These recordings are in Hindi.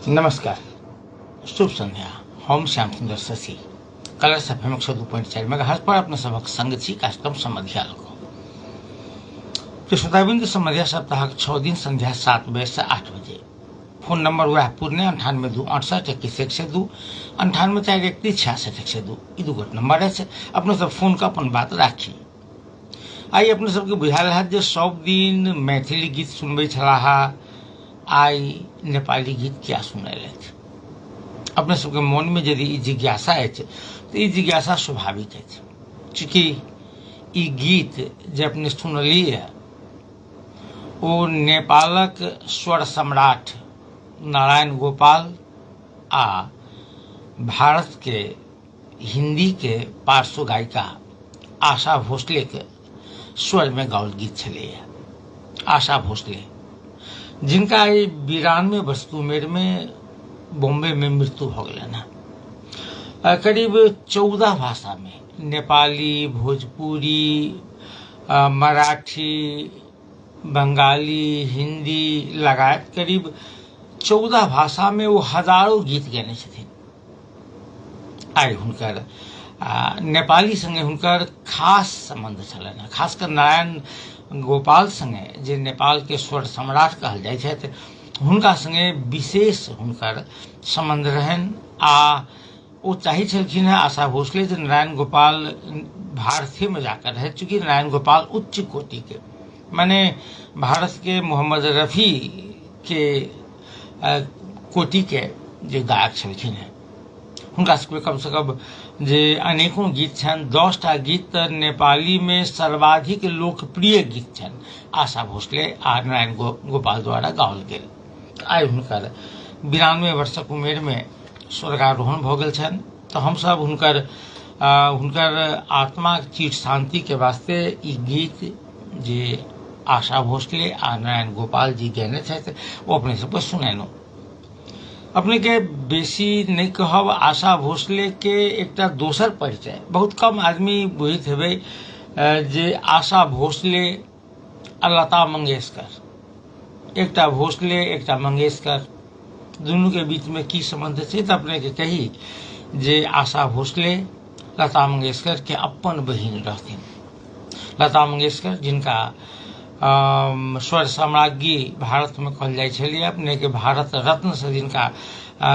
नमस्कार, शुभ संध्या। हम श्याम सुंदर शशि कलर्स एफएम 102.4 मेगाहर्ट्ज पर अपने सबक संग छी कार्यक्रम समधिया लोग श्रोताबिंद समधिया सप्ताह 6 दिन संध्या 7 बजे से 8 बजे। फोन नंबर वह पूर्ण 98 2 68 21 102 98 4 31 66 102 ई दूगो नंबर है। अपने सब फोन का अपन बात राखी। आई अपने सबके बुझाल है जो सब दिन मैथिली गीत सुनबे छलाहा, आई नेपाली गीत क्या सुने थे। अपने सबके मन में यदि जिज्ञासा है तो ये जिज्ञासा स्वाभाविक है, चूँकि ये गीत जो अपने सुनली है वो नेपालक स्वर सम्राट नारायण गोपाल आ भारत के हिंदी के पार्श्व गायिका आशा भोसले के स्वर में गाओल गीत चले। आशा भोसले जिनका 92 वर्ष की उम्र में बॉम्बे में मृत्यु हो गया ना। करीब 14 भाषा में नेपाली, भोजपुरी, मराठी, बंगाली, हिंदी लगायत करीब 14 भाषा में वो हजारों गीत गाने छथिन। आई हुनकर नेपाली संगे हुनकर खास संबंध छलनि, खासकर नारायण गोपाल संगे जे नेपाल के स्वर सम्राट कहल जाय छथि हुनका संगे विशेष हुनकर संबंध रहन। आ वो चाहे छलखिन है आशा भोसले जे नारायण गोपाल भारतीय में जाकर रहे, चूंकि नारायण गोपाल उच्च कोटि के माने भारत के मोहम्मद रफी के कोटि के जे गायक छलखिन है। हुनका सबके कम से कम जे अनेकों गीत छन, 10टा गीत नेपाली में सर्वाधिक लोकप्रिय गीत छन आशा भोसले आ नारायण गोपाल द्वारा गाओल गेल। आई हुनकर 92 वर्षक उम्र में स्वर्गारोहण भ गेल छन। तो हम सब हुनकर आत्मा चिर शांति के वास्ते ई गीत जे आशा भोसले आ नारायण गोपाल जी गाने छथि वो अपने सबके सुनेनो। अपने के बेसी नहीं कहब, आशा भोसले के एकटा दोसर परिचय बहुत कम आदमी बुझित हेबे जे आशा भोसले आ लता मंगेशकर, एकटा भोसले एकटा मंगेशकर दुनू के बीच में की संबंध है। तो अपने के कही जे आशा भोसले लता मंगेशकर के अपन बहिन रहथिन। लता मंगेशकर जिनका स्वर साम्राज्ञी भारत में कहल जाय छलिए, अपने के भारत रत्न से जिनका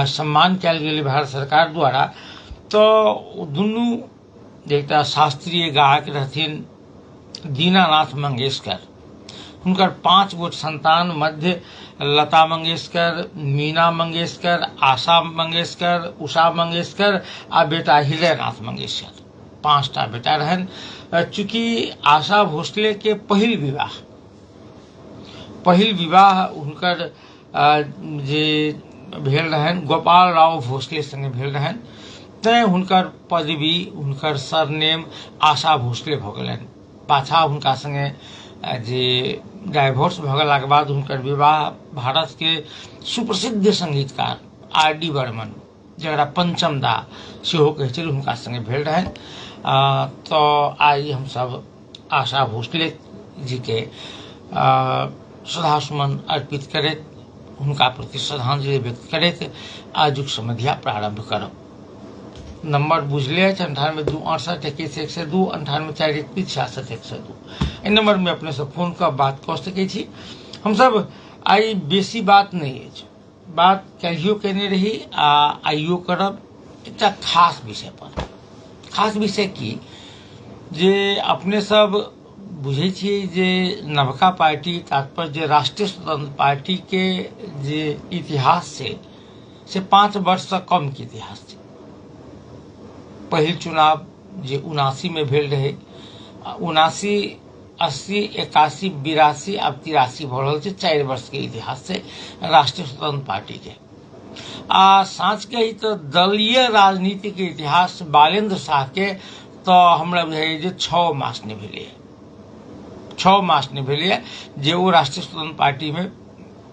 सम्मान कयल गेल भारत सरकार द्वारा। तो दुनू एकटा शास्त्रीय गायक रहथिन दीनानाथ मंगेशकर। हुनकर 5 गोट संतान मध्य लता मंगेशकर, मीना मंगेशकर, आशा मंगेशकर, उषा मंगेशकर आ बेटा हृदयनाथ मंगेशकर, 5टा बेटा रहन। चूंकि आशा भोसले के पहिल विवाह हुनकर जे भेल रहन गोपाल राव भोसले संगे भेल रहन, तैं हुनकर पदवी हुनकर सरनेम आशा भोसले भ गेलनि। पाछा हुनका संगे जे डाइवोर्स भ गेलाक बाद हुनकर विवाह भारत के सुप्रसिद्ध संगीतकार आर.डी. बर्मन जरा पंचम दा सेहो कहै छल हुनका संगे भेल रहन। तो आई हम सब आशा भोसले जी के श्रद्धा सुमन अर्पित करैत हुनका प्रति श्रद्धांजलि व्यक्त करैत आजुक समधिया प्रारंभ करब। नंबर बुझले है 98 2 68 21 102 98 4 31 66 102। इ नंबर में अपने से फोन का बात कर सके छी। हम सब आई बेसी बात नहीं है, बात कहियो केने रही आइयो करब एकटा खास विषय पर। खास विषय की जे अपने सब बुझे छिए जे नवका पार्टी तात्पर्य जे राष्ट्रीय स्वतंत्र पार्टी के जे इतिहास से 5 वर्ष से कम के इतिहास है। पहिल चुनाव जे 79 में भेल रहे, 79, 80, 81, 82 अब 83 भ रहल छै। 4 वर्ष के इतिहास से राष्ट्रीय स्वतंत्र पार्टी के आ साँच के तो दलीय राजनीति के इतिहास बालेंद्र शाह के तो हमरा बुझाइए जे 6 मास नहीं भेलै, 6 मास नहीं भेलै जे वो राष्ट्रीय स्वतंत्र पार्टी में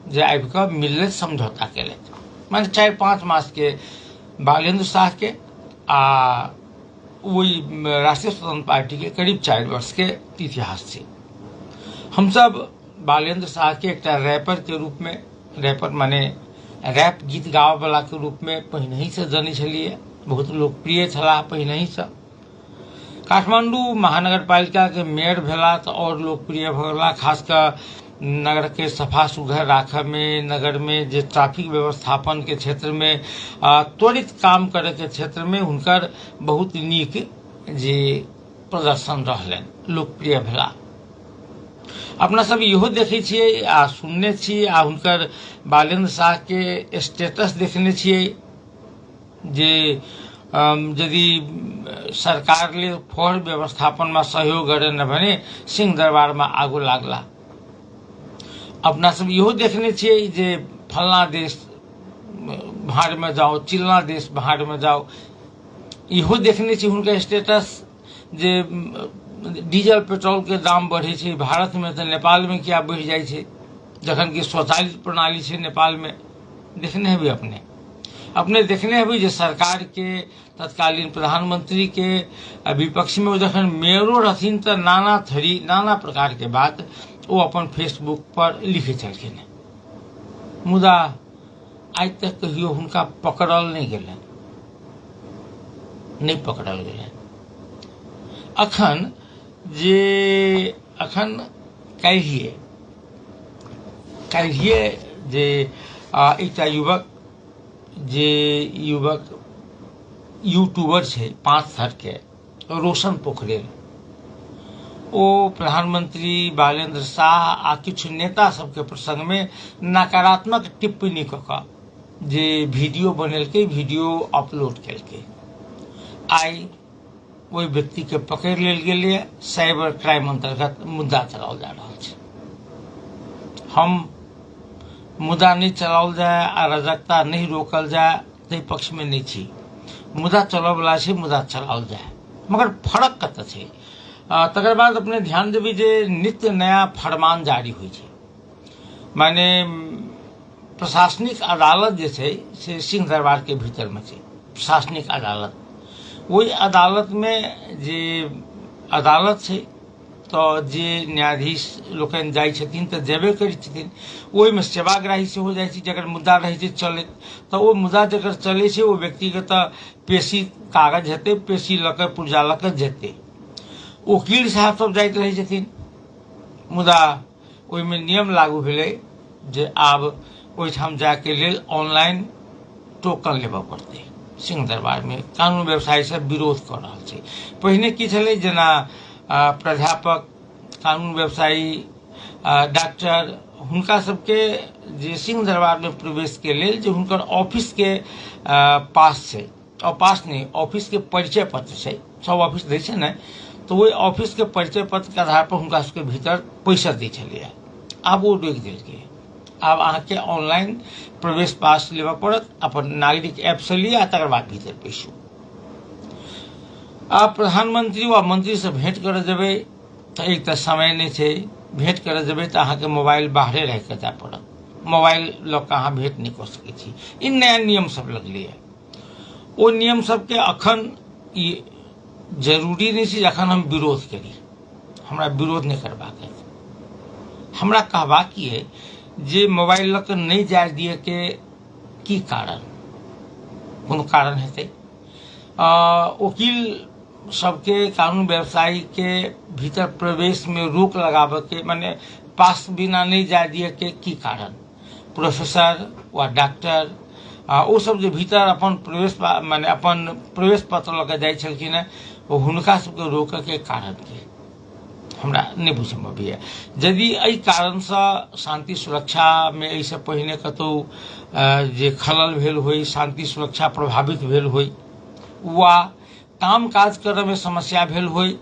जे आबि कऽ मिलले समझौता केलथि। माने 4-5 मास के बालेंद्र शाह के आ वही राष्ट्रीय स्वतंत्र पार्टी के करीब 4 वर्ष के इतिहास थी। हम सब बालेंद्र शाह के एक रैपर के रूप में, रैपर माने रैप गीत गाबय वाला के रूप में पहिने से जनै छलियै, बहुत लोकप्रिय छलाह पहिने से। काठमांडू महानगर पालिका के मेयर भेला तो और लोकप्रिय भ गेला, खास कर नगर के सफा सुघर राखय में, नगर में जे ट्रैफिक व्यवस्थापन के क्षेत्र में त्वरित काम करे के क्षेत्र में हुनकर बहुत नीक जे प्रदर्शन रहलनि, लोकप्रिय भेला। अपना सब इहो देखे छियै आ सुनने छियै आ हुनकर बालेंद्र शाह के स्टेटस देखने छियै जे यदि सरकार ले फोहर व्यवस्थापन में सहयोग करे न भने सिंह दरबार में आगो लागला। अपना सब इहो देखने छियै जे फलना देश भाड़ में जाओ, चिलना देश भाड़ में जाओ, इहो देखने छियै हुनकर स्टेटस जे डीजल पेट्रोल के दाम बढ़े छै भारत में तो नेपाल में क्या बढ़ जाए छै, जखन कि स्वचालित प्रणाली छै नेपाल में। देखने हेबै अपने देखने हेबै जे सरकार के तत्कालीन प्रधानमंत्री के विपक्ष में जखन मेयरो रहथिन तो नाना प्रकार के बात वो अपन फेसबुक पर लिखे छलखिन, मुदा आज तक कहियो हुनका पकड़ल नहीं गेलनि, नहीं पकड़ल गेलनि। अखन काल्हिए जे एकटा युवक यूट्यूबर छै 5 साल के रोशन पोखरेल, ओ प्रधानमंत्री बालेंद्र शाह आ किछु नेता सबके प्रसंग में नकारात्मक टिप्पणी कऽ जे वीडियो बनेलकै, वीडियो अपलोड केलकै। आई ओहि व्यक्ति के पकड़ लेल गेलै, साइबर क्राइम अंतर्गत मुद्दा चलाओल जा रहल छै। हम मुद्दा नहीं चलाओल जाए, अराजकता नहीं रोकल जाए ताहि पक्ष में नहीं छी। मुद्दा चलऽ वाला छै, मुद्दा चलाओल जाए, मगर फर्क कतऽ छै। तकर बाद अपने ध्यान देबै जे नित्य नया फरमान जारी होइ छै, माने प्रशासनिक अदालत जे छै से सिंह दरबार के भीतर में छै प्रशासनिक अदालत। ओहि अदालत में जे अदालत छै तो जे न्यायाधीश लोकनि जाइ छथिन तऽ जेबे करै छथिन, ओहिमे सेवाग्राही सेहो जाइ छै, जकर मुद्दा रहै छै चलैत तऽ ओ मुद्दा जकर चलै छै ओ व्यक्ति के तऽ पेशी कागज हेतै, पेशी लऽ कऽ पुर्जा लऽ कऽ जेतै। वकील साहब सब जाइत रहै छथिन, मुदा ओहिमे नियम लागू भेलै जे आब ओहिठाम जाके लेल ऑनलाइन टोकन लेबऽ पड़तै। सिंह दरबार में कानून व्यवसायी सब विरोध कर रहल छै। पहिने की छलै, जेना प्राध्यापक, कानून व्यवसायी, डॉक्टर, हुनका सबके जे सिंह दरबार में प्रवेश के लेल जे हुनकर ऑफिस के पास छै, पास नहीं ऑफिस के परिचय पत्र छै, सब ऑफिस दै छै ने, तो वही ऑफिस के परिचय पत्र के आधार पर हुनका सबके भीतर पैसा दै छलैया। आब वो रोकि देलकै, आब अहाँके ऑनलाइन प्रवेश पास लेबऽ पड़त, अपन नागरिक ऐप से लिया तकर बाद भीतर पैसू। आप प्रधानमंत्री वा मंत्री से भेंट करे जेबै तो एक तो समय नहीं छै, भेंट करे जेबै तो अहाँके मोबाइल बाहरे रह के जाय पड़त, मोबाइल लऽ कऽ अहाँ भेंट नहीं कर सकै छी। ई नया नियम सब लगलै है, ओ नियम सबके अखन ई जरूरी नहीं छै अखन हम विरोध करी, हमरा विरोध नहीं करबाक है। हमरा कहबाक की है जे मोबाइल लऽ कऽ नहीं जाय दिए के की कारण, कोनो कारण हेतै। वकील सबके, कानून व्यवसायी के भीतर प्रवेश में रोक लगाबे के, माने पास बिना नहीं जाय दिए के की कारण। प्रोफेसर वा डॉक्टर ओ सब जे भीतर अपन प्रवेश माने अपन प्रवेश पत्र लऽ कऽ जाइ छलखिन है, हुनका सबके रोकऽ के कारण की हमरा नहीं बुझ में अबैया। यदि एहि कारण से शांति सुरक्षा में एहिसे पहिने कतौ जे खलल भेल होय, शांति सुरक्षा प्रभावित भेल होय वा काम काज करय में समस्या भेल होय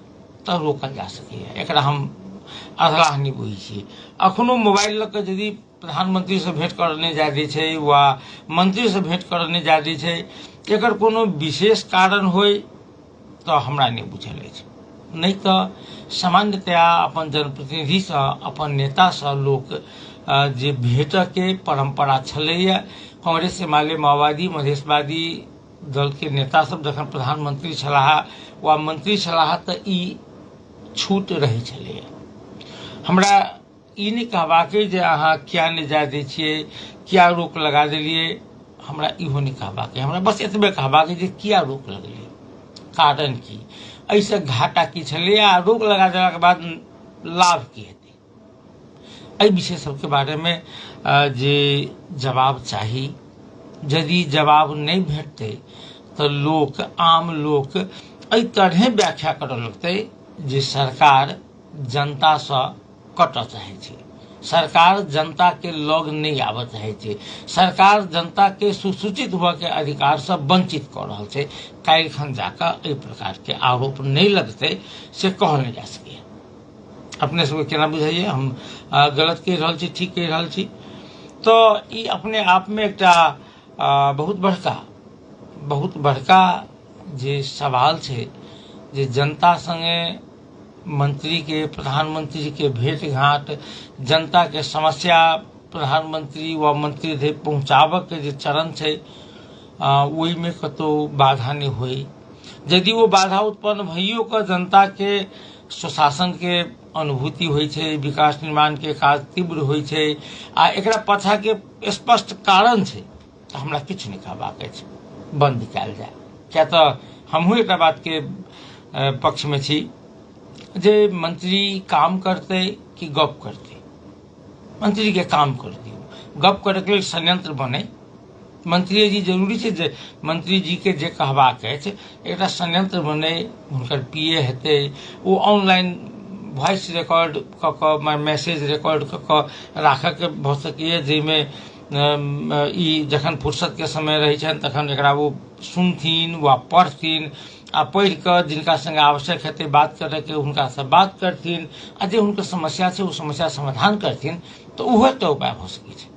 तऽ रोकल जा सकैया, एकरा हम अधलाह नहीं बुझै छी। अखनो मोबाइल लऽ कऽ यदि प्रधानमंत्री से भेंट करऽ नहीं जाय दै छै वा मंत्री से भेंट करऽ नहीं जाय दै छै, एकर कोनो विशेष कारण होय तऽ हमरा नहीं बुझल अछि। नहीं तऽ सामान्यतया अपन जनप्रतिनिधि से, अपन नेता से लोक जे भेंट के परंपरा छलैया। कांग्रेस, माले, माओवादी, मधेशवादी दल के नेता सब जखन प्रधानमंत्री छलाह वा मंत्री छलाह तऽ ई छूट रहै छलैया। हमरा ई नहीं कहबाक अइ जे अहाँ किया नहीं जाय दै छियै, किया रोक लगा दिलिए, हमरा इहो नहीं कहबाक, हमरा बस एतबे कहबाक जे किया रोक लगलिए, कारण की, ऐसे घाटा की छलै आ रोक लगा देला के बाद लाभ की हेतै, एहि विषय सबके बारे में जे जवाब चाही। यदि जवाब नहीं भेटतै तो लोक, आम लोक एहि तरहे व्याख्या करऽ लगतै जे सरकार जनता से कटऽ चाहै छै, सरकार जनता के लग नहीं आबऽ चाहै छै, सरकार जनता के सुसूचित हुआ के अधिकार से वंचित कऽ रहल छै। काल्हिखन जाकऽ एहि प्रकार के आरोप नहीं लगतै से कहल नहीं जा सकैए। अपने सबके केना बुझाइए, हम गलत कहि रहल छी, ठीक कहि रहल छी? तो ई अपने आप में एकटा बहुत बड़का जे सवाल छै, जे जनता संगे मंत्री के, प्रधानमंत्री के भेंट घाट, जनता के समस्या प्रधानमंत्री व मंत्री धरि पहुंचाबऽ के जे चरण छै, ओहि में कतौ बाधा नहीं होई। यदि वो बाधा उत्पन्न भइयो कऽ जनता के सुशासन के अनुभूति होइ छै, विकास निर्माण के काज तीव्र होइ छै, आ एकरा पाछा के स्पष्ट कारण छै, तो हमरा किछु नहीं कहबाक अछि, बंद कयल जाय। क्या तो हमहूँ एक बात के पक्ष में छी जे मंत्री काम करते कि गप करते, मंत्री के काम कर दियौ, गप करे के लेल संयंत्र बने। मंत्री जी जरूरी छै जे मंत्री जी के जे कहबाक अछि एकटा संयंत्र बने, हुनकर पीए हेतै, ओ ऑनलाइन वॉइस रिकॉर्ड कऽ कऽ, मैसेज रिकॉर्ड कऽ कऽ राखऽ के भऽ सकैए, जाहिमे ई जखन फुर्सत के समय रहै छनि तखन एकरा वो सुनथिन वा पढ़थिन, आ पढ़ि कऽ जिनका संगे आवश्यक हेतै बात करय के हुनका से बात करथिन, आ जे हुनकर समस्या छै ओ समस्या समाधान करथिन, तो उहो तो उपाय भऽ सकै छै।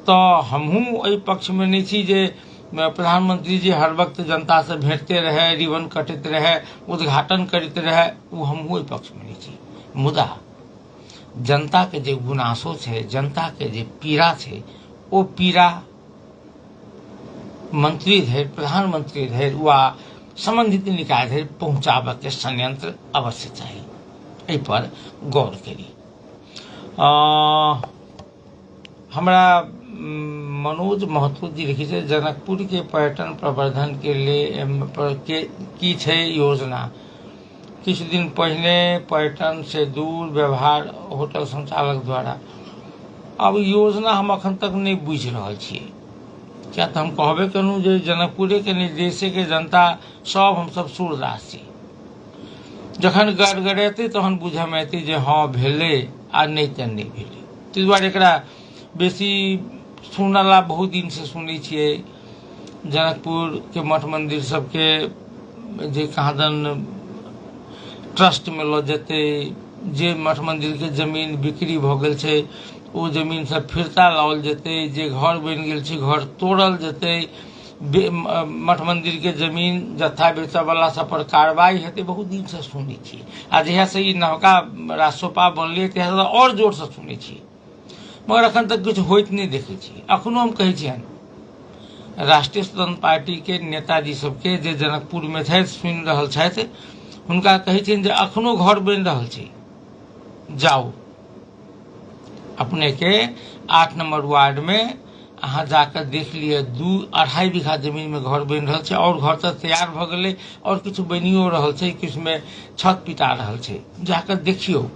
तो हमहूँ एहि पक्ष में नहीं छी जे प्रधानमंत्री जी हर वक्त जनता से भेंटते रहे, रिबन कटैत रहे, उद्घाटन करैत रहे, वो हमहूँ एहि पक्ष में नहीं छी। मुदा जनता के जे गुनासो छै, जनता के जे पीड़ा छै, ओ पीड़ा मंत्री धरि, प्रधानमंत्री धरि वा संबंधित निकाय धरि पहुंचाबऽ के संयंत्र अवश्य चाही। एहि पर गौर करी। हमरा मनोज महतो जी लिखी छै, जनकपुर के पर्यटन प्रवर्धन के लिए की छै योजना? किछु दिन पहिने पर्यटन से दूर व्यवहार होटल संचालक द्वारा। अब योजना हम अखन तक नहीं बुझि रहल छियै, क्या तो हम कहबे करूँ जे जनकपुरे के निर्देशे के जनता सब हम सब सूरदास छी। जखन गड़गड़ेतै तहन बुझे में एतै जे हाँ भेलै, आ नहीं तऽ नहीं भेलै। ताहि दुआरे एकरा बेसी सुनला बहुत दिन से सुनै छियै, जनकपुर के मठ मंदिर सबके जे कहादन ट्रस्ट में लऽ जेतै, जे मठ मंदिर के जमीन बिक्री भऽ गेल छै ओ जमीन सब फिरता लाओल जेतै, जे घर बनि गेल छै घर तोड़ल जेतै, मठ मंदिर के जमीन जत्था बेचऽ वाला सब पर कार्रवाई हेतै, बहुत दिन से सुनै छियै। आ जहिया से ई नवका राजसपा बनलै तहिया से और जोर से सुनै छियै, मगर अखन तक किछु होइत नहीं देखै छियै। अखनो हम कहै छियनि राष्ट्रीय स्वतंत्र पार्टी के नेताजी सबके जे जनकपुर में छथि, सुनि रहल छथि, हुनका कहै छियनि जे अखनो घर बनि रहल छै, जाउ अपने के 8 नंबर वार्ड में अहाँ जाकर देख लिअ, 2-2.5 बीघा जमीन में घर बनि रहल छै, और घर तऽ तैयार भऽ गेलै, और किछु बनियो रहल छै, किछु में छत पिटा रहल छै, जाकर देखियौ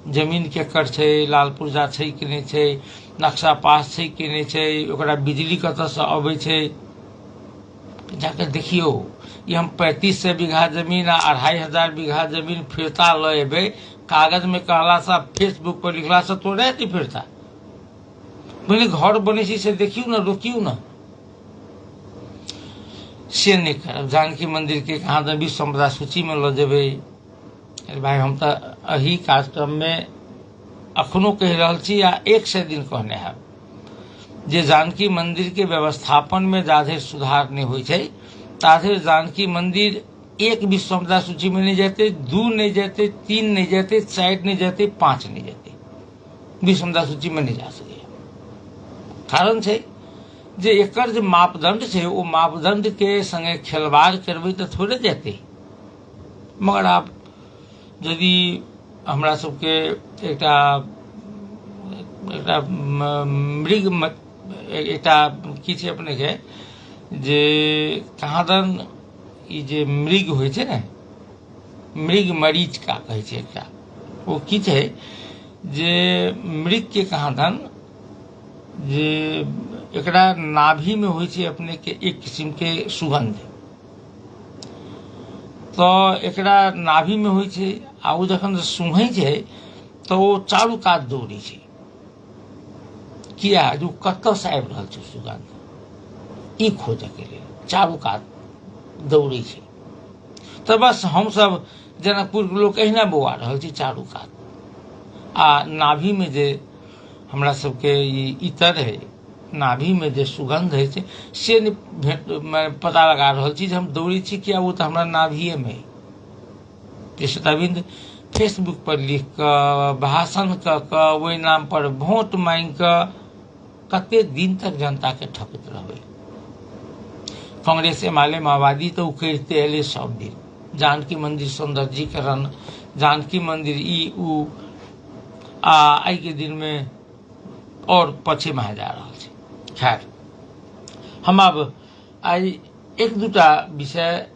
जमीन केकर छै, लाल पुर्जा छै कि नहीं छै, नक्शा पास छै कि नहीं छै, ओकरा बिजली कतऽ से अबै छै, जाकर देखियौ। ये हम 3500 बीघा जमीन आ 2500 बीघा जमीन फिरता लऽ एबै, कागज में कहला सा, फेसबुक पर लिखला सा तो रहती फिरता। पहले घर बने से देखियो ना, रोकियो ना, से नहीं करब। जानकी मंदिर के कहादन विश्व संपदा सूची में लऽ जेबै। अरे भाई, हम तो अही कार्यक्रम में अखनो कहि रहल छी, आ 100 दिन कहने हैं जे जानकी मंदिर के व्यवस्थापन में जाधरि सुधार नहीं होइ छै ताधरि जानकी मंदिर 1 विश्व संपदा सूची में नहीं जेते, 2 नहीं जेते, 3 नहीं जेते, 4 नहीं जेते, 5 नहीं जेते, विश्व संपदा सूची में नहीं जा सके। कारण छै जे एकर जे मापदंड छै, ओ मापदंड के संगे खेलवाड़ करबै तऽ थोड़े जेते। मगर आप यदि हमरा सबके एकटा एकटा मृग एकटा की छै अपने के जे कहाँ दन ई जे मृग होइ छै ने मृग मरीचिका कहै छै एकटा ओ की छै जे मृग के कहाँ दन जे एकरा नाभि में होइ छै अपने के एक किस्म के सुगंध तो एकरा नाभि में होइ छै आ ओ जखन सूंघै छै तो ओ चारू कात दौड़ै छै किया जो कतऽ से आबि रहल छै सुगंध ई खोजऽ के लेल चारू कात दौड़ै छै तो बस हम सब जनकपुर के लोग अहिना बौआ रहल छी चारू कात आ नाभि में जे हमरा सबके ई इतर है नाभि में जे सुगंध है से पता लगा रहल छी जे हम दौड़ै छी किया वो तो हमरा नाभिये में है। श्वेताबिंद फेसबुक पर लिख कऽ भाषण कऽ कऽ ओहि नाम पर वोट मांगि कऽ कते दिन तक जनता के ठकैत रहबै। कांग्रेस एमाले माओवादी तो करिते एले सब दिन जानकी मंदिर सौंदर्यीकरण जानकी मंदिर ई उ आ आई के दिन में और पछे में जा रहा है। खैर हम अब आई एक दूटा विषय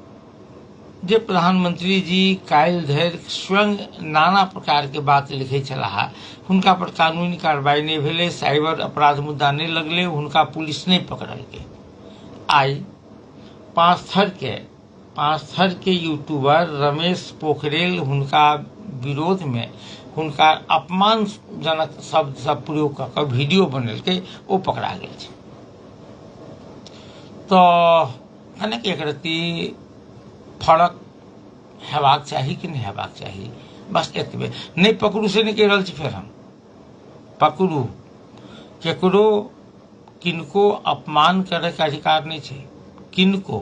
जे प्रधानमंत्री जी काल्हि धरि स्वयं नाना प्रकार के बात लिखे छलाह हुनका पर कानूनी कार्रवाई नहीं भेले साइबर अपराध मुद्दा नहीं लगले हुनका पुलिस नहीं पकड़लकै। आई पाँचथर के यूट्यूबर रमेश पोखरेल हुनका विरोध में हुनका अपमानजनक शब्द सब प्रयोग कऽ कऽ वीडियो बनेलकै ओ पकड़ा गेल छै। तो कनेक एक रत्ती फरक हेबाक चाही कि नहीं हेबाक चाही बस एतबे नहीं पकड़ू से नहीं कह रहल छी फेर हम पकड़ू केकरो किनको अपमान करे के अधिकार नहीं छै किनको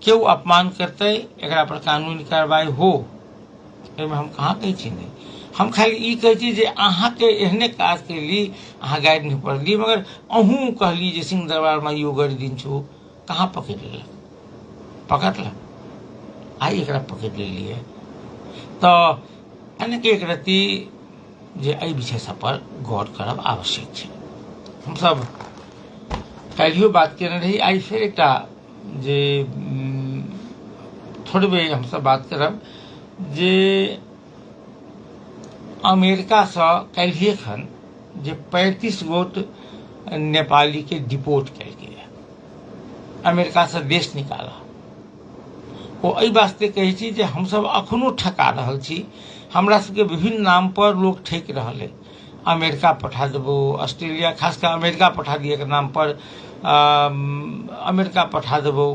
केओ अपमान करते एकरा पर कानूनी कार्रवाई हो एहिमे हम कहाँ कहै छी नहीं हम खाली ई कहै छी जे अहाँ के एहने काज के लिए अहाँ गाइड नहीं पड़लियै मगर अहूँ कहली जे सिंह दरबार में योगर दिन छो कहाँ पकड़ लेलक पकड़लक आई एकरा पकड़ लेलिए तो अनेक एक रत्ती जे एहि विषय सब पर गौर करब आवश्यक छै। हम सब काल्हियो बात केने रही आई फिर एकटा जे थोड़बे हम सब बात करब जे अमेरिका से काल्हिए खन जे 35 गोट नेपाली के डिपोर्ट कयल गेल अमेरिका से देश निकाला ओ एहि वास्ते कहै छी जे हम सब अखनो ठका रहल छी हमरा सबके विभिन्न नाम पर लोग ठेक रहल है अमेरिका पठा देबो ऑस्ट्रेलिया खासकर अमेरिका पठा दिए के नाम पर अमेरिका पठा देबो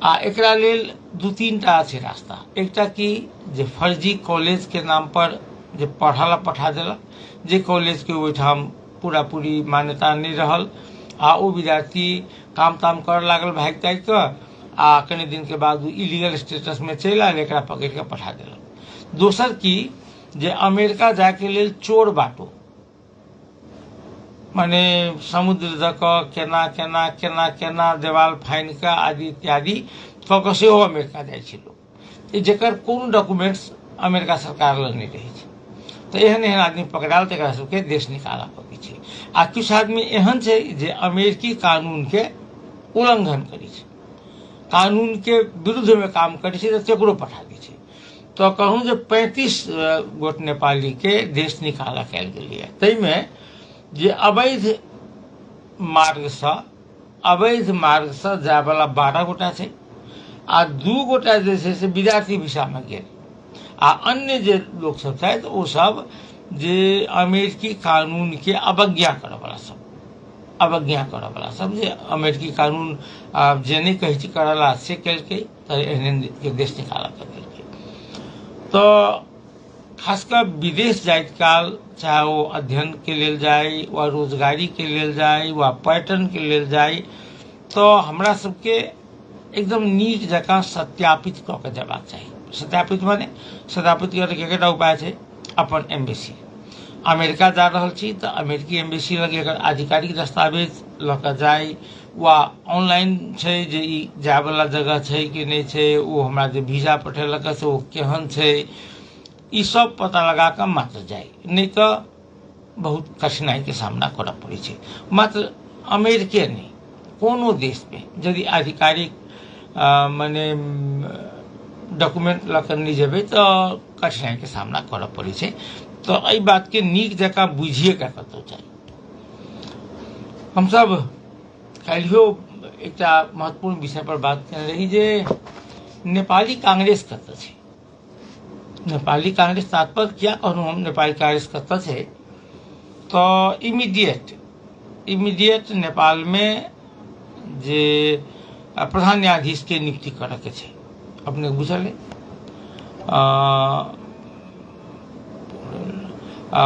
आ एकरा लेल दू तीन टा छै रास्ता एकटा की जे फर्जी कॉलेज के नाम पर जे पढ़ाला पठा देलक जे कॉलेज के ओहिठाम पूरा पूरी मान्यता नहीं रहल आ ओ विद्यार्थी काम ताम कर लागल भागि तागि कऽ आ कनि दिन के बाद इलीगल स्टेटस में चलि आयल एकरा पकड़ के पठा देलक। दोसर की जे अमेरिका जाय के लेल चोर बाटो माने समुद्र दऽ कऽ केना केना केना केना देवाल फानि कऽ आदि इत्यादि कऽ कऽ सेहो अमेरिका जाइ छै लोक जेकर कोनो डॉक्यूमेंट्स अमेरिका सरकार लग नहीं रहै छै तो एहन एहन आदमी पकड़ाल तो सबके देश निकाला पड़ै छै आ किछु आदमी एहन छै जे अमेरिकी कानून के उल्लंघन करै छै कानून के विरुद्ध में काम करै छै तेकरो पठा दै छै। तो कहूँ जे 35 गोट नेपाली के देश निकाला कयल गेलै ताहिमे जे अवैध मार्ग से जाय वाला 12 गोटा छै आ 2 गोटा जे छै से विद्यार्थी वीसा में गेल आ अन्य जे लोग सब छथि ओ सब जे अमेरिकी कानून के अवज्ञा करऽ वाला सब जे अमेरिकी कानून जे नहीं कहै छी करला से केलकै तऽ एहन के देश निकाला कर देलकै। तो खासकर विदेश जाइत काल चाहे वो अध्ययन के लेल जाय वा रोजगारी के लेल जाय वा पर्यटन के लेल जाय तो हमरा सबके एकदम नीक जकाँ सत्यापित कऽ के जयबाक चाही। सत्यापित माने सत्यापित करे के एकटा उपाय छै अपन एम्बेसी अमेरिका जा रहल छी तऽ अमेरिकी एम्बेसी लग एकर आधिकारिक दस्तावेज लऽ कऽ जाय वा ऑनलाइन छै जे ई जाय वाला जगह छै कि नहीं छै ओ हमरा जे वीजा पठेलक से ओ केहन छै ई सब पता लगा कऽ मात्र जाय नहीं तो बहुत कठिनाई के सामना करऽ पड़ै छै। मात्र अमेरिके नहीं, कोनो देश में यदि आधिकारिक माने डॉक्यूमेंट लऽ कऽ नहीं जेबै तो कठिनाई के सामना करऽ पड़ै छै। तो एहि बात के नीक जकाँ बुझिए के कतौ चाही। हम सब काल्हियो एकटा महत्वपूर्ण विषय पर बात केने रही जे नेपाली कांग्रेस कतऽ छै। नेपाली कांग्रेस तात्पर्य क्या कहूँ हम, नेपाली कांग्रेस कतऽ छै तो इमीडिएट नेपाल में जे प्रधान न्यायाधीश के नियुक्ति करऽ के छै। अपने बुझल है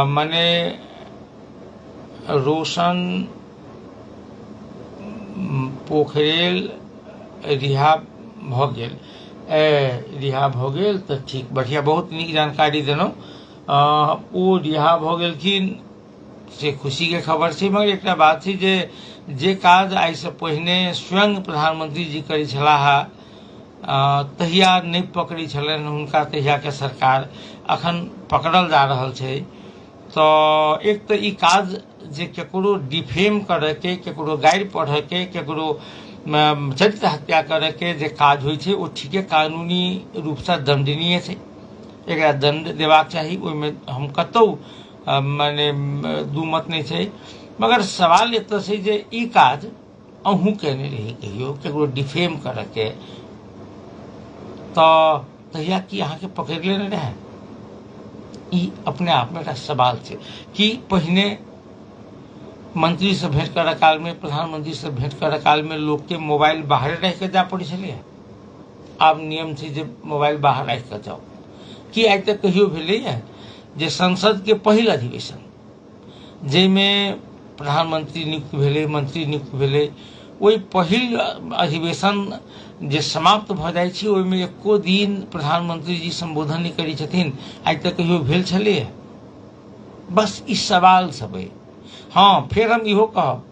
माने रोशन पोखरेल रिहा भऽ गेल, रिहा भऽ गेल तो ठीक बढ़िया, बहुत नीक जानकारी देलहुँ। ओ रिहा भऽ गेलखिन से खुशी के खबर छै। मगर एकटा बात छै जे काज आइ से पहिने स्वयं प्रधानमंत्री जी करै छलाह तहिया नहीं पकड़ी छलनि हुनका, तहिया के सरकार अखन पकड़ल जा रहल छै। तो एक तो ई काज जे केकरो डिफेम करे के, केकरो गारि पढ़े के, केकरो चरित्र हत्या करे के जे काज होइ छै ओ ठीके कानूनी रूप से दंडनीय छै, एकरा दंड देबाक चाही। ओहिमे हम कतौ माने दू मत नहीं छै। मगर सवाल एतऽ छै जे ई काज अहूँ केने रही कहियो केकरो डिफेम करे के, तो तहिया की अहाँके पकड़ि लेने रहे? ई अपने आप में एक सवाल छै कि पहिने मंत्री से भेंट करऽ काल में, प्रधानमंत्री से भेंट करऽ काल में लोग के मोबाइल बाहर रह के जा पड़ै छलै। आब नियम छै जे मोबाइल बाहर रख के जाओ। कि आइ तक कहियो भेलैया जे संसद के पहिल अधिवेशन जाहिमे प्रधानमंत्री नियुक्त भेलै, मंत्री नियुक्त भेलै, ओहि पहिल अधिवेशन जे समाप्त भऽ जाइ छै ओहिमे एको दिन प्रधानमंत्री जी संबोधन नहीं करै छथिन, आइ तक कहियो भेल छलैया? बस ई सवाल सब है। हाँ, फिर हम इहो कहब,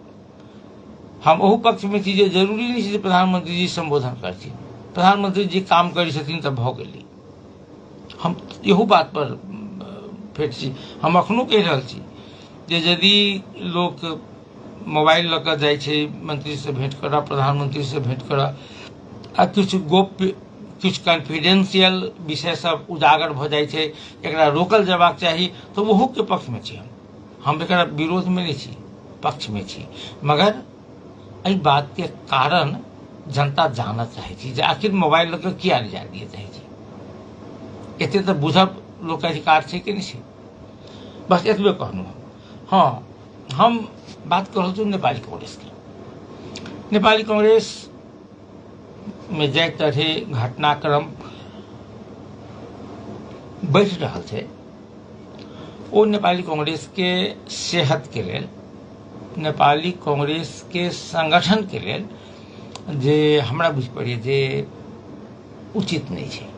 हम ओहू पक्ष में छी जे जरूरी नहीं छै जे प्रधानमंत्री जी संबोधन करथिन। प्रधानमंत्री जी काम करै छथिन तऽ भऽ गेलै। हम इहो बात पर फेर छी, हम अखनो कहि रहल छी जे यदि लोक मोबाइल लऽ कऽ जाइ छै मंत्री से भेंट करऽ, प्रधानमंत्री से भेंट करऽ, आ किछु गोप्य, किछु कॉन्फिडेंशियल विषय सब उजागर भऽ जाइ छै, एकरा रोकल जयबाक चाही, तो ओहो के पक्ष में छी हम एकरा विरोध में नहीं छी, पक्ष में छी। मगर एहि बात के कारण जनता जानऽ चाहे छी जे आखिर मोबाइल लऽ कऽ किया नहीं जाय दिए चाहे छी। एते तो बुझब लोक अधिकार छै कि नहीं छै? बस एतबे कहलहुँ। हाँ, हम बात कर रहल छी नेपाली कांग्रेस के। नेपाली कांग्रेस में जाहि तरहे घटनाक्रम बढ़ि रहल छै ओ नेपाली कांग्रेस के सेहत के लेल, नेपाली कांग्रेस के संगठन के लेल जे हमरा बुझ पड़ैए जे उचित नहीं छै।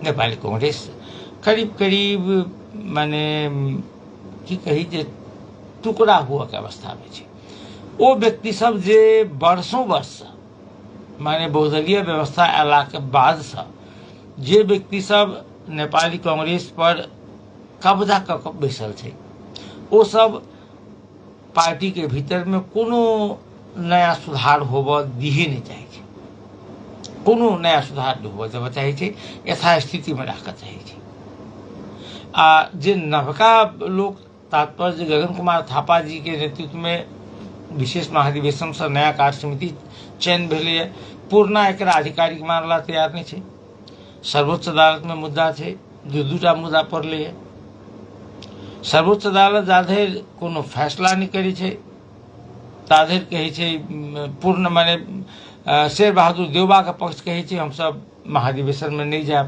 नेपाली कांग्रेस करीब करीब माने की कही जे टुकड़ा हुआ के अवस्था में छै। ओ व्यक्ति सब जे वर्षों वर्ष माने बहुदलीय व्यवस्था अयला के बाद से जे व्यक्ति सब नेपाली कांग्रेस पर कब्जा कऽ कऽ बैसल छै, ओ सब पार्टी के भीतर में कोनो नया सुधार होबऽ दिहे नहीं चाहे छै, कोनो नया सुधार नहीं होबऽ देबऽ चाहे छै, यथास्थिति में राखऽ चाहे छै। आ जे नवका लोक, तात्पर्य गगन कुमार थापा जी के नेतृत्व में विशेष महाधिवेशन से नया कार्य समिति चयन भेलैया, पूर्णा एकरा आधिकारिक मानला तैयार नहीं छै। सर्वोच्च अदालत में मुद्दा छै, दूटा मुद्दा पड़लैया। सर्वोच्च अदालत जाधरि कोनो फैसला नहीं करै छै ताधरि कहै छै पूर्ण माने शेर बहादुर देउबा के पक्ष कहै छै हम सब महाधिवेशन में नहीं जायब।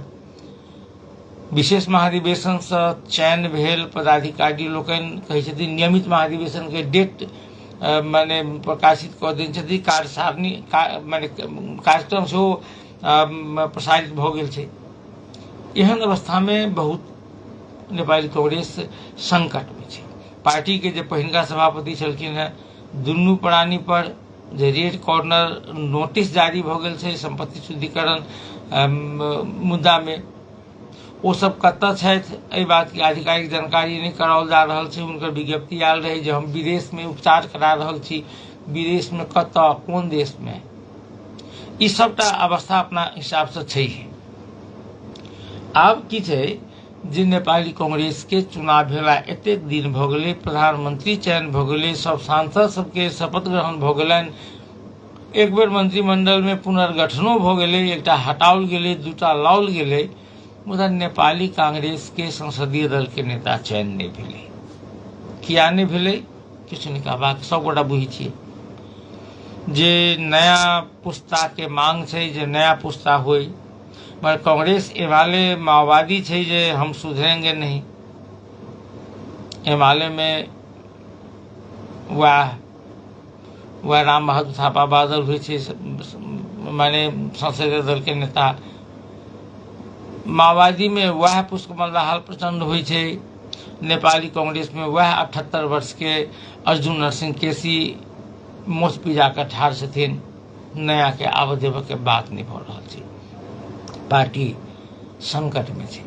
विशेष महाधिवेशन से चयन भेल पदाधिकारी लोकनि कहै छथिन नियमित महाधिवेशन के डेट माने प्रकाशित कऽ देने छथिन, कार्य सारणी माने कार्यक्रम सेहो प्रसारित भऽ गेल छै। एहन अवस्था में बहुत नेपाली कांग्रेस संकट में छै। पार्टी के जे पहिनका सभापति छलखिन हैं, दुनू प्राणी पर जे रेड कॉर्नर नोटिस जारी भऽ गेल छै संपत्ति शुद्धिकरण मुद्दा में, वो सब कतऽ छथि एहि बात के आधिकारिक जानकारी नहीं कराओल जा रहल छै। हुनकर विज्ञप्ति आयल रहे जे हम विदेश में उपचार करा रहल छी, विदेश में कतऽ कोन देश में, ई सबटा अवस्था अपना हिसाब से छै। आब की छै जे नेपाली कांग्रेस के चुनाव भेला एतेक दिन भ गेलै, प्रधानमंत्री चयन भ गेलै, सब सांसद सबके शपथ ग्रहण भ गेलनि, एक बेर मंत्रिमंडल में पुनर्गठनो भ गेलै, एकटा हटाओल गेलै, दूटा लाओल गेलै, मुदा नेपाली कांग्रेस के संसदीय दल के नेता चयन नहीं भेलै। किया नहीं भेलै किछु नहीं कहबाक, सबगोटा बुझै छियै जे नया पुस्ता के मांग छै जे नया पुस्ता होय, मगर कांग्रेस एमाले माओवादी छै जे हम सुधरेंगे नहीं। एमाले में वह राम बहादुर थापा बादल हुए छै, माने संसदीय दल के नेता। माओवादी में वह पुष्पकमल दाहाल प्रचंड हुए छै, नेपाली कांग्रेस में वह 78 वर्ष के अर्जुन नरसिंह केसी मोछ पिजा के ठाढ़ छथिन। नया के आब देबऽ के बात नहीं भ रहल छै, पार्टी संकट में छै।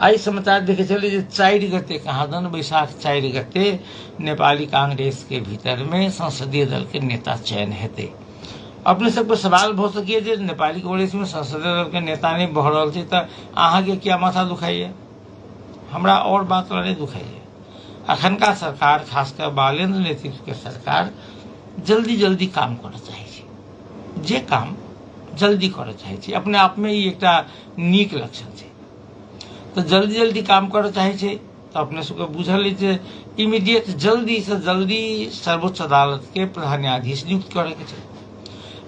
आई समाचार देखे चले जे 4 गते कहाँ दन बैसाख 4 गते नेपाली कांग्रेस के भीतर में संसदीय दल के नेता चयन हेतै। अपने सबके सवाल भ सकिए जे नेपाली कांग्रेस में संसदीय दल के नेता नहीं भ रहल छै त अहाँ के क्या माथा दुखाइए? हमरा और बात नहीं दुखाइए। अखनका सरकार, खासकर बालेन्द्र नेतृत्व के सरकार जल्दी जल्दी काम करऽ चाहै छै, जे काम जल्दी करऽ चाहै छै, अपने आप में ई एकटा नीक लक्षण छै। तो जल्दी जल्दी काम करऽ चाहै छै तो अपने सबके बुझल है जे इमीडिएट जल्दी से जल्दी सर्वोच्च अदालत के प्रधान न्यायाधीश नियुक्त करे के छै।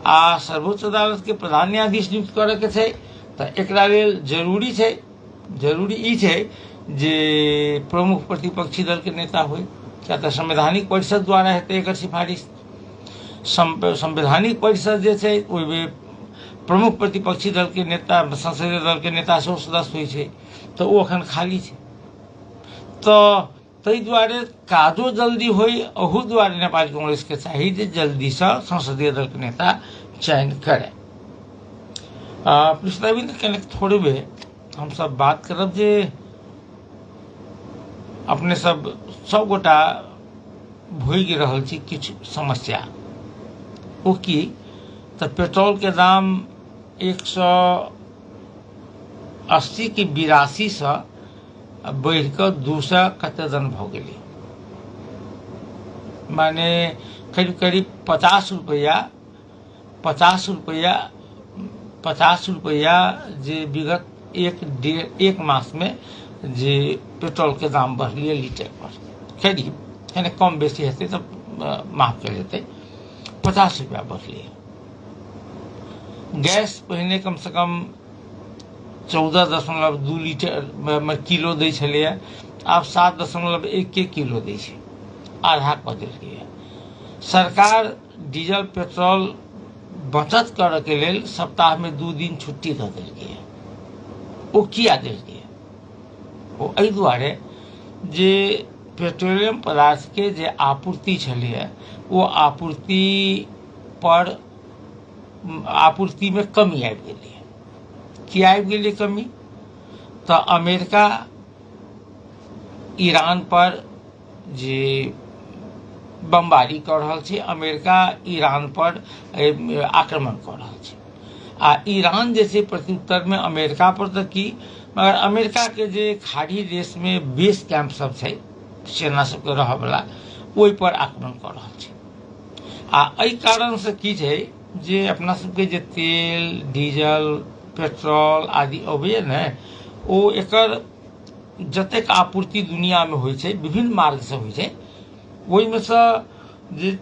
आ सर्वोच्च अदालत के प्रधान न्यायाधीश नियुक्त करे के छै त एकरा लेल जरूरी ई छै जे प्रमुख प्रतिपक्षी दल के नेता होय, क्या तो संवैधानिक परिषद द्वारा हेतै एकर सिफारिश। संवैधानिक परिषद जे छै ओहिमे प्रमुख प्रतिपक्षी दल के नेता, संसदीय दल के नेता सेहो सदस्य होइ छै, तो वो अखन खाली छै। तो ताहि दुआरे काजो जल्दी होय, ओहू दुआरे नेपाली कांग्रेस के चाही जे जल्दी से संसदीय दल के नेता चयन करे। पिछला भी कने थोड़े बे हम सब बात करब जे अपने सब गोटा भोग रहल छी किछु समस्या। ओ की तो पेट्रोल के दाम 180 की 82 से बढ़ कर 200 कते दन भ गेलै, माने करीब करीब 50 रुपया जे विगत एक मास में जे पेट्रोल के दाम बढ़लिए लीटर पर, करीब यानी कम बेसी हेतै तो माफ कर देते 50 रुपया बढ़लिए। गैस पहले कम से कम 14.2 लीटर किलो दै छलैया, आब 7.1 किलो दै छै, आधा कऽ देलकै। सरकार डीजल पेट्रोल बचत करऽ के लेल सप्ताह में 2 दिन छुट्टी दऽ देलकै। ओ किया देलकै? ओ एहि दुआरे जे पेट्रोलियम पदार्थ के जे आपूर्ति छलैया वो आपूर्ति में कमी आबि गेलै। किया आबि गेलै कमी? तो अमेरिका ईरान पर जे बमबारी कर रहल छै, अमेरिका ईरान पर आक्रमण कर रहल छै, आ ईरान जे छै प्रत्युत्तर में अमेरिका पर तो की, मगर अमेरिका के जे खाड़ी देश में बेस कैंप सब छै सेना सबके रह वाला, ओहि पर आक्रमण कर रहल छै। आ एहि कारण से की छै जे अपना सबके जे तेल, डीजल, पेट्रोल आदि अबैया ने, ओ एकर जतेक आपूर्ति दुनिया में होइ छै विभिन्न मार्ग से होइ छै, ओहि में से जे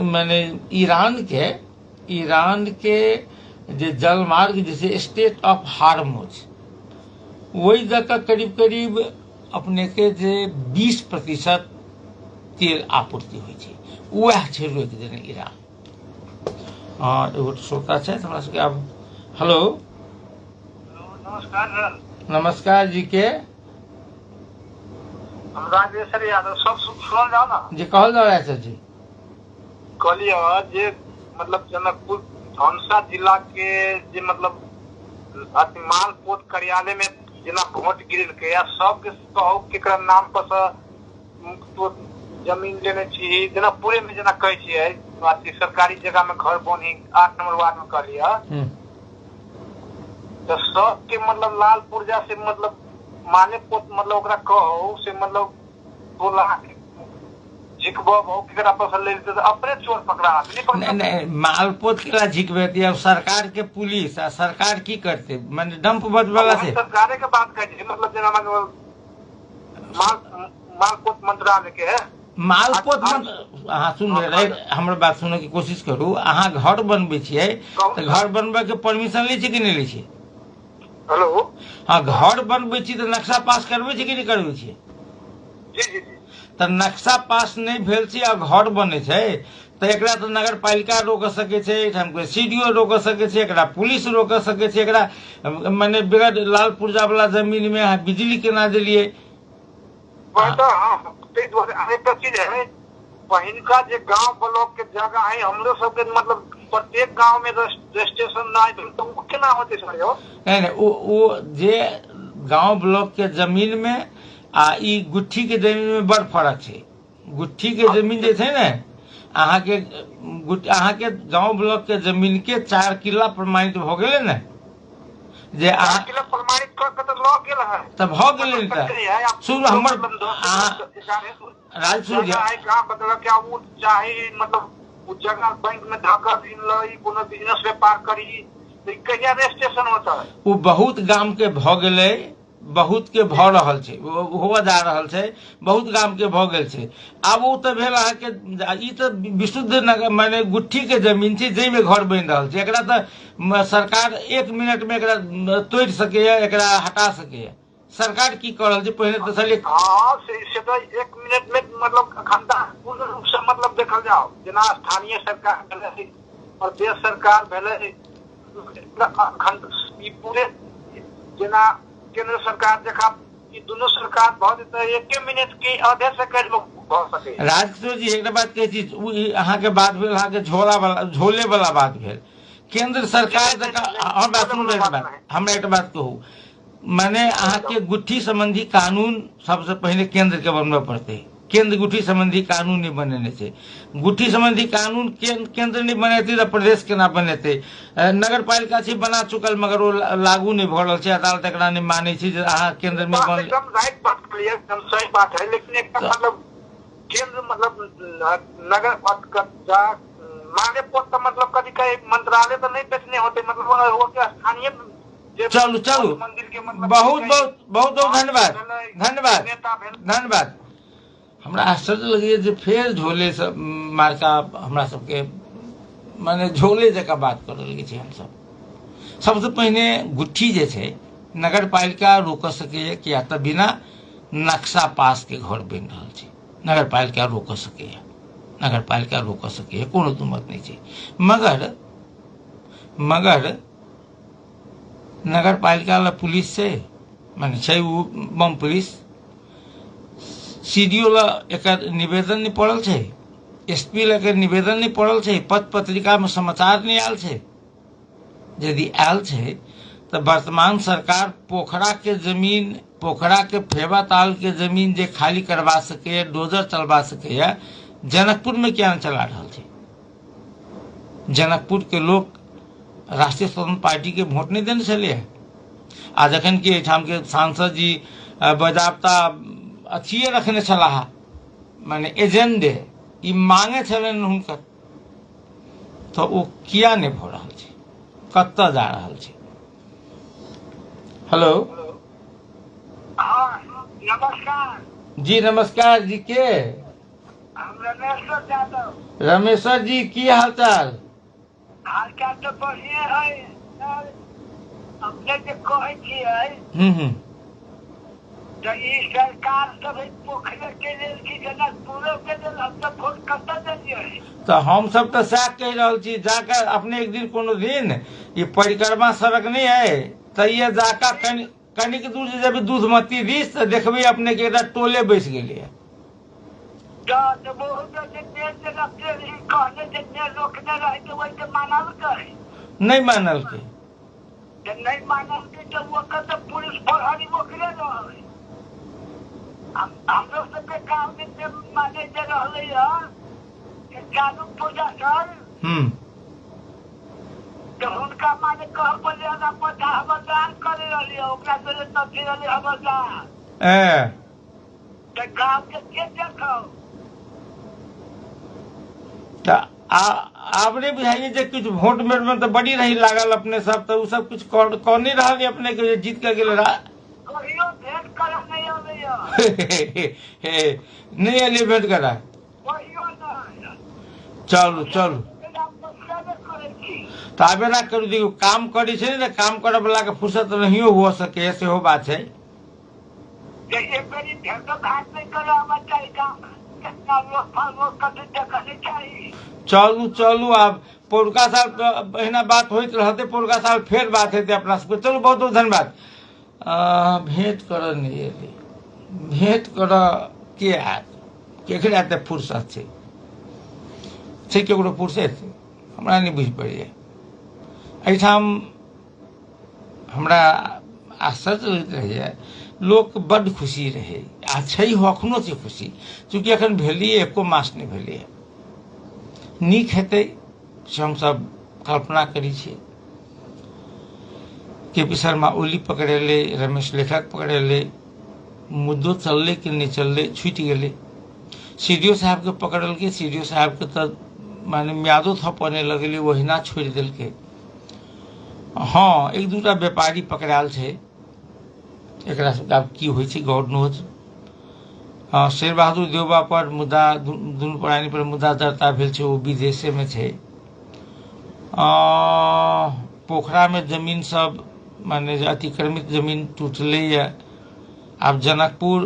माने ईरान के जे जल मार्ग जैसे स्टेट ऑफ हार्मोज, वही जगह करीब करीब अपने के जे 20% तेल आपूर्ति होइ छै, वह छै रोकि देने ईरान। एगो श्रोता छै हमरा सबके। आब हेलो नमस्कार। नमस्कार जी के हम राजेश्वर यादव, सब सुनल जाओ ना जी, कहल जा रहा है जी। कहलिए जे मतलब जनकपुर धनसा जिला के जे मतलब मालपोत कार्यालय में जना वोट गिरल के या सबके कहो केकरा नाम पर तो जमीन लेने छी जना पूरे में जना कहे छिए अथी सरकारी जगह में घर बनी 8 नंबर वार्ड में कर लिया तो सबके मतलब लाल पुर्जा से मतलब माने पोत मतलब ओकरा कहो से मतलब 2 लाख अपने चोर पकड़ा नहीं मालपोत के झिकबेती अब सरकार के पुलिस आ सरकार की करते मैंने डंप वाला से सरकार के बात कहे मतलब जना मालपोत मंत्रालय के है मालपोत अहाँ सुन रहे हमर बात सुने की कोशिश करू अहाँ घर बनबे छियै तो घर बनबे के परमिशन लै छी कि नहीं लै छी हेलो हाँ घर बनबे छी तो नक्शा पास करबे छी कि नहीं करबे छी जी जी जी तो नक्शा पास नहीं भेल छी आ घर बने छै तो एकरा तो नगर पालिका रोक सके छै हमको सीडीओ रोक सके छै एकरा पुलिस रोक सके छै एकरा माने बिगड़ लाल पुर्जा वाला जमीन में अहाँ बिजली केना दिलिए चीज है पहिनका जे गांव ब्लॉक के जगह है हमरो सबके मतलब प्रत्येक गांव में रजिस्ट्रेशन ना है तो केना होते सर यो नहीं वो जे गांव ब्लॉक के जमीन में आ ई गुट्ठी के जमीन में बड़ फर्क है गुट्ठी के जमीन जे छै ने अहाँ के गांव ब्लॉक के जमीन के 4 किला प्रमाणित भ गेले ने जे अहाँ किला प्रमाणित क के त ल गेल है तब भ गेले त सुन हमर राज सुन का मतलब क्या वो चाहे मतलब उस जगह बैंक में धक्का ऋण लई कोनो बिजनेस व्यापार करी कहिया रजिस्ट्रेशन होता है वो बहुत गांव के भ गेले बहुत के भ रहल छै होवा जा रहल छै बहुत गांव के भ गेल छै आब वो त भेल अहाँ के ई त विशुद्ध माने गुट्ठी के जमीन छै जै में घर बन रहल छै एकरा त सरकार 1 मिनट में एकरा तोड़ सके एकरा हटा सके सरकार की कर रहल छै पहले त चलिए हां से तो 1 मिनट में मतलब घंटा पूर्ण रूप से मतलब देखल जाओ जना स्थानीय सरकार भेले और देश सरकार भेले पूरे जना केंद्र सरकार देखा कि दोनों सरकार बहुत 1 मिनट के आधे सेकंड में भ सके राजकिशोर जी एक बात कहे छी अहाँ के बात भेल अहाँ के झोले वाला बात भेल केंद्र सरकार और बात सुन रहे हमरा एक बात कहू माने अहाँ के गुट्ठी संबंधी कानून सबसे पहले केंद्र के बनबे पड़ते केंद्र गुट्ठी संबंधी कानून नहीं बनेने से गुट्ठी संबंधी कानून केंद्र नहीं बनेते तो प्रदेश केना बनेते नगर पालिका से बना चुकल मगर वो लागू नहीं भ रहल छै अदालत एकरा नहीं माने छै जे अहाँ केंद्र में बन एकदम राइट बात क्लियर एकदम सही बात है लेकिन एक मतलब केंद्र मतलब नगर पालिका माने पोत मतलब कभी कहीं मंत्रालय तो नहीं बेचने होते मतलब वो के स्थानीय चलो चलो बहुत बहुत बहुत बहुत धन्यवाद धन्यवाद धन्यवाद हमरा आश्चर्य लगे जे फेर झोले सब मार्का हमरा सबके माने झोले जका बात कर लगे छी हम सब सबसे पहले गुट्ठी जे छै नगर पालिका रोक सके किया त बिना नक्शा पास के घर बन रहल छै नगर पालिका रोक सके नगर पालिका रोक सके कोनो दुमत नहीं छै मगर नगर पालिका ला पुलिस से माने छै वो बम पुलिस सीडीओ ला एक निवेदन नहीं पड़ल छै एसपी ला के निवेदन नहीं पड़ल छै पत्र पत्रिका में समाचार नहीं आयल छै यदि आयल छै तो वर्तमान सरकार पोखरा के जमीन पोखरा के फेवा ताल के जमीन जे खाली करवा सके डोजर चलवा सके जनकपुर में क्या चला रहा छै जनकपुर के लोग राष्ट्रीय स्वतंत्र पार्टी के वोट नहीं देने चले आ जखन कि एठाम के सांसद जी बजाबता अथिये रखने छलाह माने एजेंडे ई मांगे छलन हुनकर तो वो किया नहीं भ रहल छै कत्ता जा रहल छै हेलो नमस्कार जी नमस्कार जी के हम रमेश्वर यादव रमेश्वर जी की हालचाल हालचाल तो बढ़िया है अपने जे कहै छियै तो ई सरकार सब पोखरे के लेल की जनकपुर के लेल हम सब वोट कत्ता देलियै तो हम सब तो सह कह रहल छी जाकर अपने एक दिन कोनो दिन ये परिक्रमा सड़क नहीं है तो ये जाकर कनिक दूर से जब दूधमती दिस तो देखबे अपने के टोले बैस गेलिए नहीं मानल के जब नहीं मानेंगे तो वो कहते पुलिस प्रहरी वकीले रहे। हम लोग सबके काम में माने जे रहले है चालू पूजा सर तो उनका माने कह बोले ना पता हवलदार करे रहले ओकरा से तथी रहले हवलदार तो गांव के देखो आपने बुझाइए जो कुछ वोट में तो बड़ी रही लागल अपने सब तो सब कुछ कौन नहीं रहा अपने के जीत के गेल नहीं अली भेंट करा चलू चलू तो आबे ना करू देखो काम करी छे ना काम करे वाला के फुर्सत नहीं हो सके ऐसे हो बात है चलू चलू आप पोरका साल बहना बात होते रहते पोरका साल फिर बात है अपना सबको चलो बहुत बहुत धन्यवाद भेंट कर नहीं भेंट कर के केकरे आते फुर्सत से केकरो फुर्सत हमरा नहीं बुझ पड़े एठाम हमरा आश्चर्य लगते रहे लोग बड़ खुशी रहे आ अखनो से खुशी चूँकि अखन भेलिए एको मास नहीं भेलिए नीक हेतै से हम सब कल्पना करी छी के.पी. शर्मा ओली पकड़ेले रमेश लेखक पकड़ेले मुद्दो चलले कि नहीं चलले छूटि गेले सीडीओ साहब के पकड़ल के सीडीओ साहब के तो माने म्यादो थपने लगले वहीना छोड़ दिल के हाँ एक दूटा व्यापारी पकड़ाल छे एकरा सबके आब की होइ छै गॉड नोज शेर बहादुर देवबा पर मुद्दा दुनू प्राणी पर मुद्दा दर्ता भेल छै ओ विदेशे में छै पोखरा में जमीन सब माने अतिक्रमित जमीन टूटले या आब जनकपुर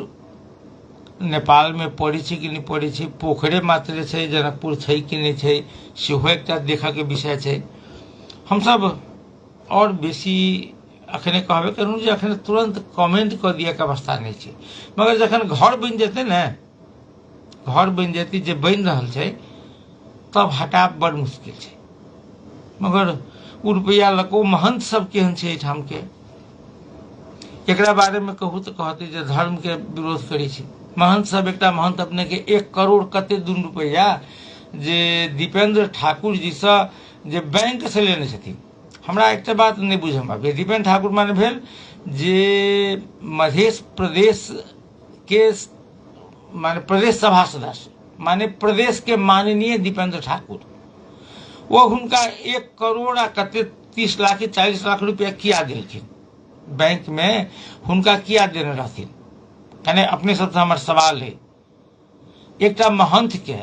नेपाल में पड़े छै कि नहीं पड़े छै पोखरे मात्र छै जनकपुर छै कि नहीं छै सेहो एकटा देखा के विषय छै हम सब और बेसी अखने कहबे करूँ जे अखने तुरंत कमेंट कर दिया के अवस्था नहीं छै मगर जखन घर बन जेते ने घर बन जेती जे बन रहल छै तब हटाब बड़ मुश्किल छै मगर उ रुपया लको महंत सब केहन छै एठाम के एकरा बारे में कहूँ तो कहते जे धर्म के विरोध करी छै महंत सब एकटा महंत अपने के 1 करोड़ कते दून रुपया जे दीपेंद्र ठाकुर जी से जे बैंक से लेने छथिन हमरा एक बात नहीं बुझम आबे दीपेंद्र ठाकुर माने भेल जे मध्य प्रदेश के माने प्रदेश सभा सदस्य माने प्रदेश के माननीय दीपेंद्र ठाकुर वो उनका 1 करोड़ कते 30 लाख 40 लाख रुपया किया दिलखिन बैंक में उनका किया देने रहथिन यानी अपने सबसे हमार सवाल है एकटा महंत के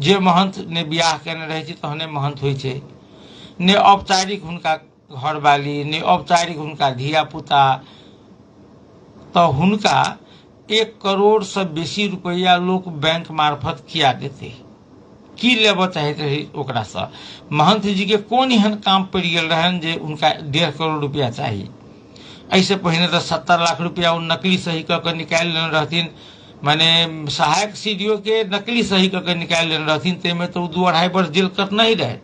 जे महंत ने बियाह केने रहे छै तहने महंत होइ छै ने औपचारिक हुनका घरवाली ने औपचारिक हुनका धिया पुता तो हुनका 1 करोड़ से बेसी रुपया लोग बैंक मार्फत किया देते की लेब चाहते रही ओकरा से महंत जी के कौन एहन काम पड़ गए रहन जे उनका 1.5 करोड़ रुपया चाहिए ऐसे पहले तो 70 लाख रुपया नकली सही कर निकाल लेने रहथिन माने सहायक सीडीओ के नकली सही कर निकाल लेने रहथिन ते में तो 2-2.5 वर्ष जेल कटना ही रहे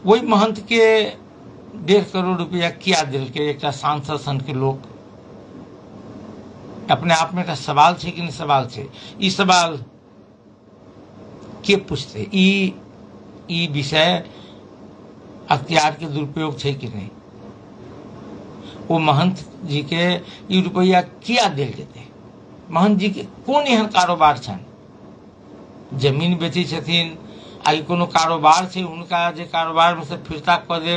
वही महंत के 1.5 करोड़ रुपया किया दिल के एक सांसद सन के लोग अपने आप में सवाल है कि नहीं सवाल है ई सवाल के पूछते ई विषय अख्तियार के दुरुपयोग है कि नहीं वो महंत जी के ई रुपया किया दिल जेते महंत जी के कौन एहन कारोबार छन जमीन बेची छथिन आई कोनो कारोबार से उनका जे कारोबार में से फिरता कर दे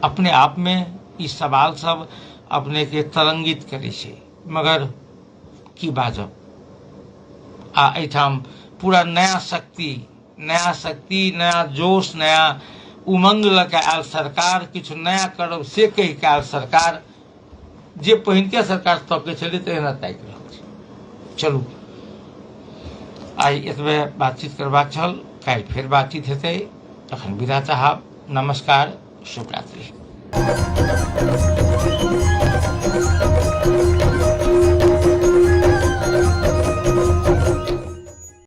अपने आप में इस सवाल सब अपने के तरंगित करे छे मगर की बाजब आ एठाम पूरा नया शक्ति नया जोश नया उमंग लगा आयल सरकार किछु नया करब से कहि के आयल सरकार जे पहिनके सरकार तके छलै तेना ताकि रहल छै चलू आई एतबे बातचीत करबाक छल काल्हि फेर बातचीत हेतै तखन विदा चाहब नमस्कार शुभ रात्रि